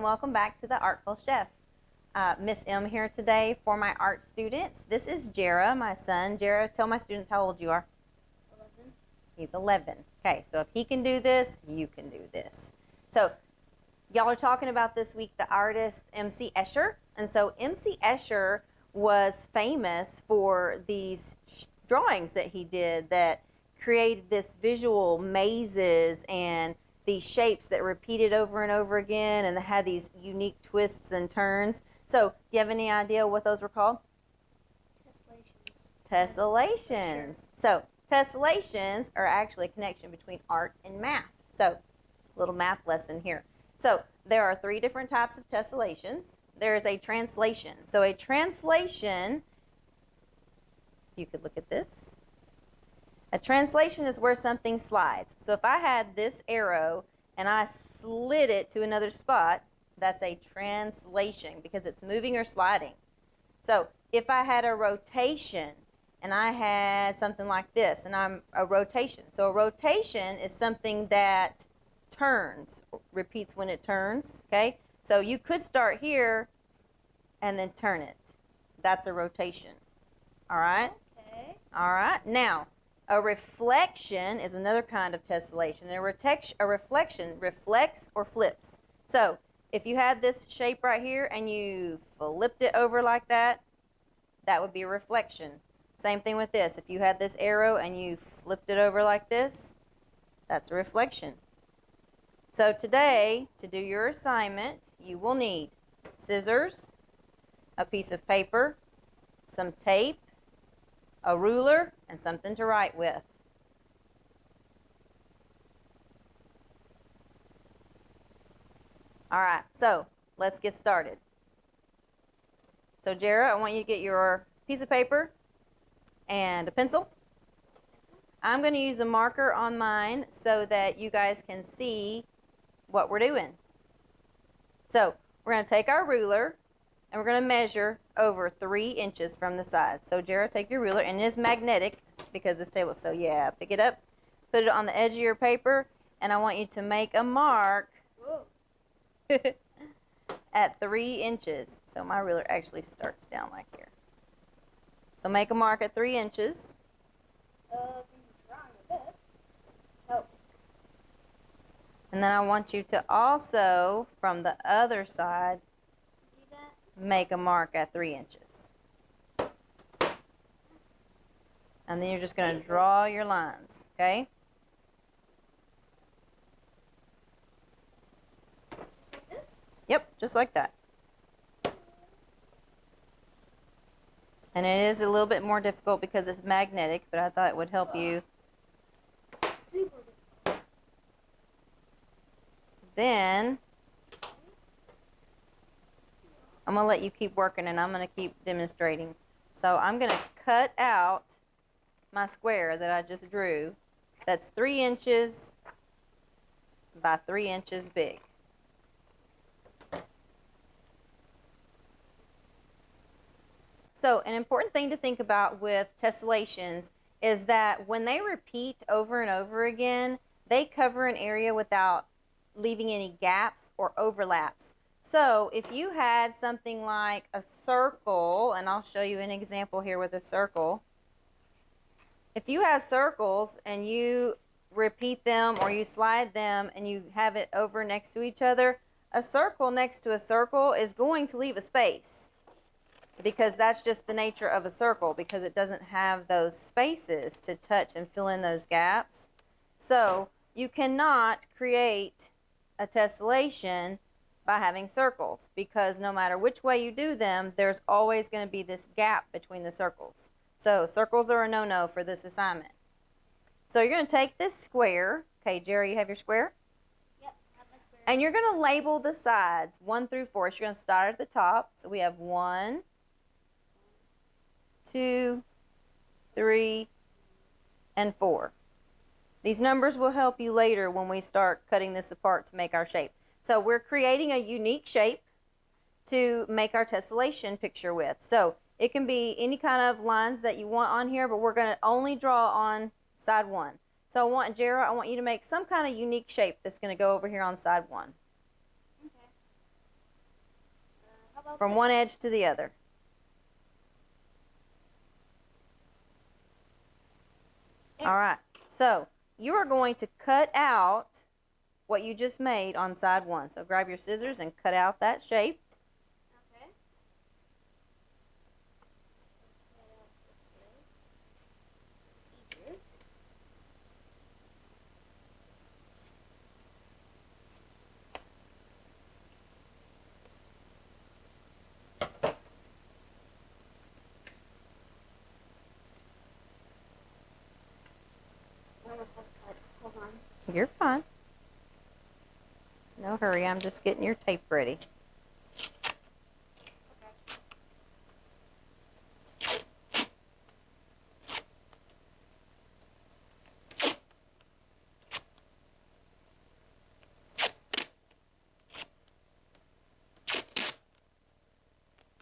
and welcome back to the Artful Chef. Miss M here today for my art students. This is Jara, my son. Jara, tell my students how old you are. 11. He's 11. Okay, so if he can do this, you can do this. So y'all are talking about this week the artist MC Escher. And so MC Escher was famous for these drawings that he did that created this visual mazes and these shapes that repeated over and over again and had these unique twists and turns. So do you have any idea what those were called? Tessellations. So tessellations are actually a connection between art and math. So a little math lesson here. So there are 3 different types of tessellations. There is a translation. So a translation, you could look at this. A translation is where something slides. So if I had this arrow and I slid it to another spot, that's a translation because it's moving or sliding. So if I had a rotation and I had something like this and I'm a rotation. So a rotation is something that turns, repeats when it turns, okay? So you could start here and then turn it. That's a rotation. All right? Okay. All right. Now, a reflection is another kind of tessellation. A reflection reflects or flips. So if you had this shape right here and you flipped it over like that, that would be a reflection. Same thing with this. If you had this arrow and you flipped it over like this, that's a reflection. So today, to do your assignment, you will need scissors, a piece of paper, some tape, a ruler, and something to write with. All right, so let's get started. So Jara, I want you to get your piece of paper and a pencil. I'm going to use a marker on mine so that you guys can see what we're doing. So we're going to take our ruler and we're going to measure over 3 inches from the side. So Jara, take your ruler, and it is magnetic because this table, so yeah, pick it up, put it on the edge of your paper, and I want you to make a mark at 3 inches. So my ruler actually starts down like here. So make a mark at 3 inches. Drawing a bit. Oh. And then I want you to also, from the other side, make a mark at 3 inches. And then you're just going to draw your lines, okay? Like this? Yep, just like that. And it is a little bit more difficult because it's magnetic, but I thought it would help you. Super difficult. Then I'm going to let you keep working and I'm going to keep demonstrating. So I'm going to cut out my square that I just drew. That's 3 inches by 3 inches big. So an important thing to think about with tessellations is that when they repeat over and over again, they cover an area without leaving any gaps or overlaps. So if you had something like a circle, and I'll show you an example here with a circle. If you have circles and you repeat them or you slide them and you have it over next to each other, a circle next to a circle is going to leave a space because that's just the nature of a circle because it doesn't have those spaces to touch and fill in those gaps. So you cannot create a tessellation by having circles because no matter which way you do them, there's always going to be this gap between the circles. So circles are a no-no for this assignment. So you're going to take this square. Okay, Jerry, you have your square? Yep, I have my square. And you're going to label the sides 1 through 4. So you're going to start at the top. So we have 1, 2, 3, and 4. These numbers will help you later when we start cutting this apart to make our shape. So we're creating a unique shape to make our tessellation picture with. So it can be any kind of lines that you want on here, but we're going to only draw on side 1. So I want you to make some kind of unique shape that's going to go over here on side 1. Okay. about from this? one edge to the other. All right, so you are going to cut out what you just made on side one. So grab your scissors and cut out that shape. Okay. Easier. I almost have to cut. Hold on. You're fine. No hurry, I'm just getting your tape ready. Okay.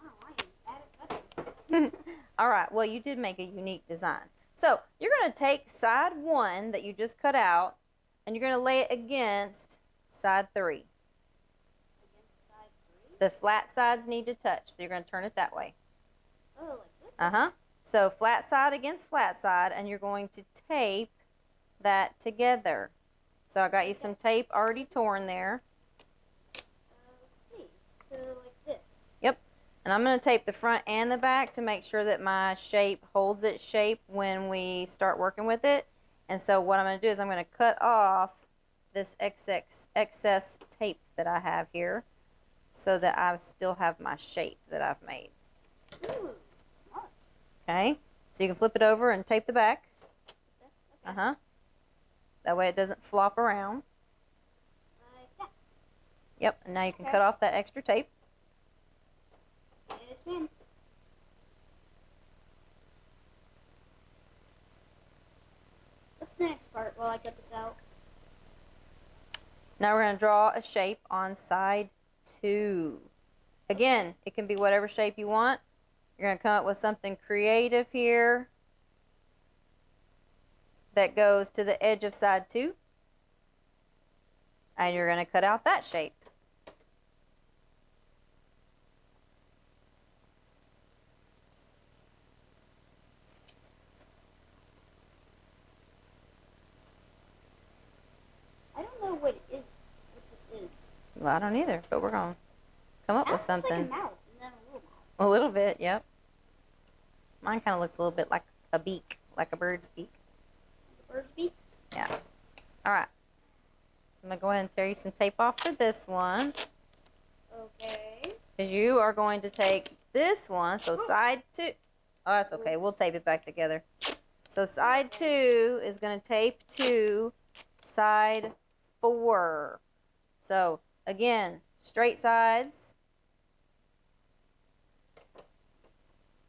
Oh, I am bad at cutting. All right, well, you did make a unique design. So you're going to take side one that you just cut out, and you're going to lay it against side three. Against side 3. The flat sides need to touch, so you're going to turn it that way. Oh, like this? Uh-huh. So flat side against flat side, and you're going to tape that together. So I got you some tape already torn there. Let's see. So like this. Yep. And I'm going to tape the front and the back to make sure that my shape holds its shape when we start working with it. And so what I'm going to do is I'm going to cut off this excess tape that I have here so that I still have my shape that I've made. Ooh, smart. Okay? So you can flip it over and tape the back. This? Okay. Uh-huh. That way it doesn't flop around. Like that. Yep. And now you can Okay. cut off that extra tape. Yes, ma'am. What's the next part while I cut this out? Now we're going to draw a shape on side 2. Again, it can be whatever shape you want. You're going to come up with something creative here that goes to the edge of side 2. And you're going to cut out that shape. I don't know what it is. What this is. Well, I don't either, but we're going to come up with That looks something. like a mouth and then a little mouth. A little bit, yep. Mine kind of looks a little bit like a beak, like a bird's beak. The bird's beak. Yeah. All right. I'm going to go ahead and tear you some tape off for this one. Okay. Because you are going to take this one, so side 2. Oh, that's okay. We'll tape it back together. So side 2 is going to tape to side 4. So again, straight sides.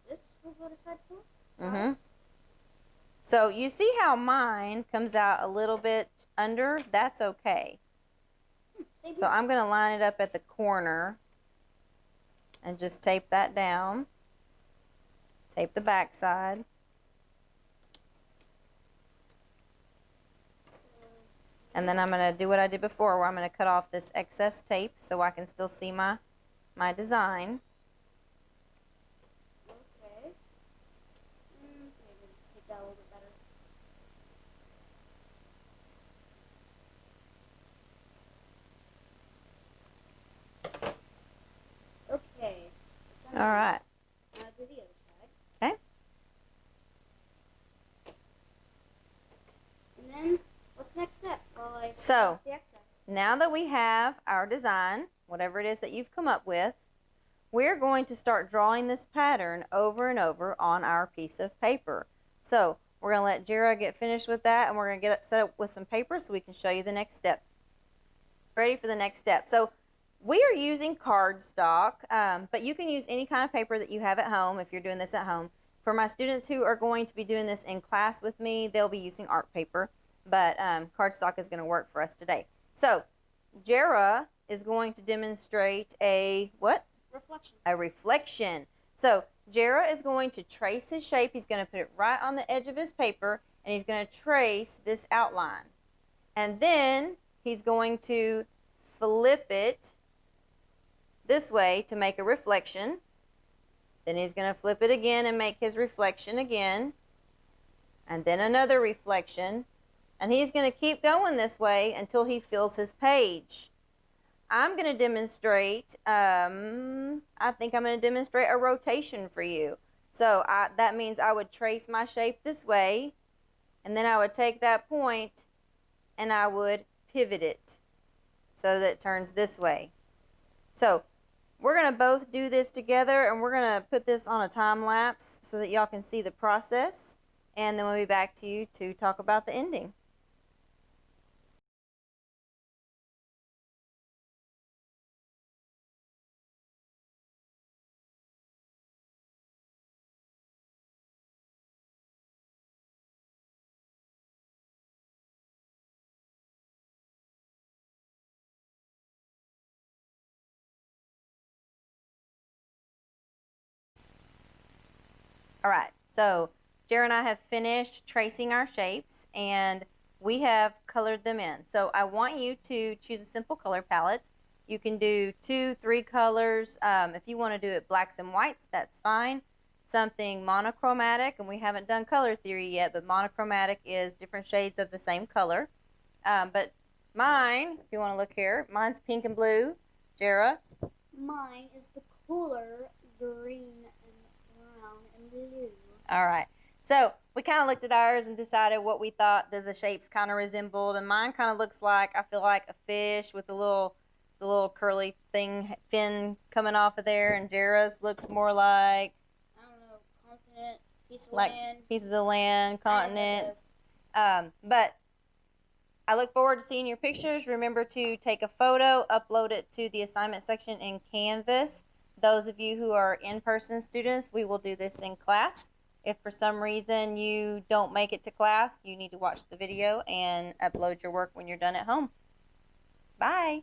This will go to side 4? Mm-hmm. So you see how mine comes out a little bit under? That's okay. Same So I'm going to line it up at the corner and just tape that down. Tape the back side. And then I'm going to do what I did before, where I'm going to cut off this excess tape so I can still see my design. Okay. Maybe take that a little bit better. Okay. All right. Now do the other side. Okay. And then, what's the next step? Well, like, So, the excess. now that we have our design, whatever it is that you've come up with, we're going to start drawing this pattern over and over on our piece of paper. So we're going to let Jira get finished with that, and we're going to get it set up with some paper so we can show you the next step. Ready for the next step. So we are using cardstock, but you can use any kind of paper that you have at home if you're doing this at home. For my students who are going to be doing this in class with me, they'll be using art paper, but cardstock is going to work for us today. So Jira is going to demonstrate a what? Reflection. A reflection. So Jara is going to trace his shape. He's going to put it right on the edge of his paper, and he's going to trace this outline. And then he's going to flip it this way to make a reflection. Then he's going to flip it again and make his reflection again. And then another reflection. And he's going to keep going this way until he fills his page. I'm going to demonstrate, I think I'm going to demonstrate a rotation for you. So that means I would trace my shape this way, and then I would take that point and I would pivot it so that it turns this way. So we're going to both do this together, and we're going to put this on a time lapse so that y'all can see the process, and then we'll be back to you to talk about the ending. All right, so Jared and I have finished tracing our shapes, and we have colored them in. So I want you to choose a simple color palette. You can do 2, 3 colors. If you want to do it blacks and whites, that's fine. Something monochromatic, and we haven't done color theory yet, but monochromatic is different shades of the same color. But mine, if you want to look here, mine's pink and blue. Jara? Mine is the cooler green and brown and blue. All right. So we kind of looked at ours and decided what we thought that the shapes kind of resembled, and mine kind of looks like, I feel like a fish with the little curly fin coming off of there, and Jara's looks more like, I don't know, continent, piece of like land. pieces of land, continents. But I look forward to seeing your pictures. Remember to take a photo, upload it to the assignment section in Canvas. Those of you who are in-person students, we will do this in class. If for some reason you don't make it to class, you need to watch the video and upload your work when you're done at home. Bye.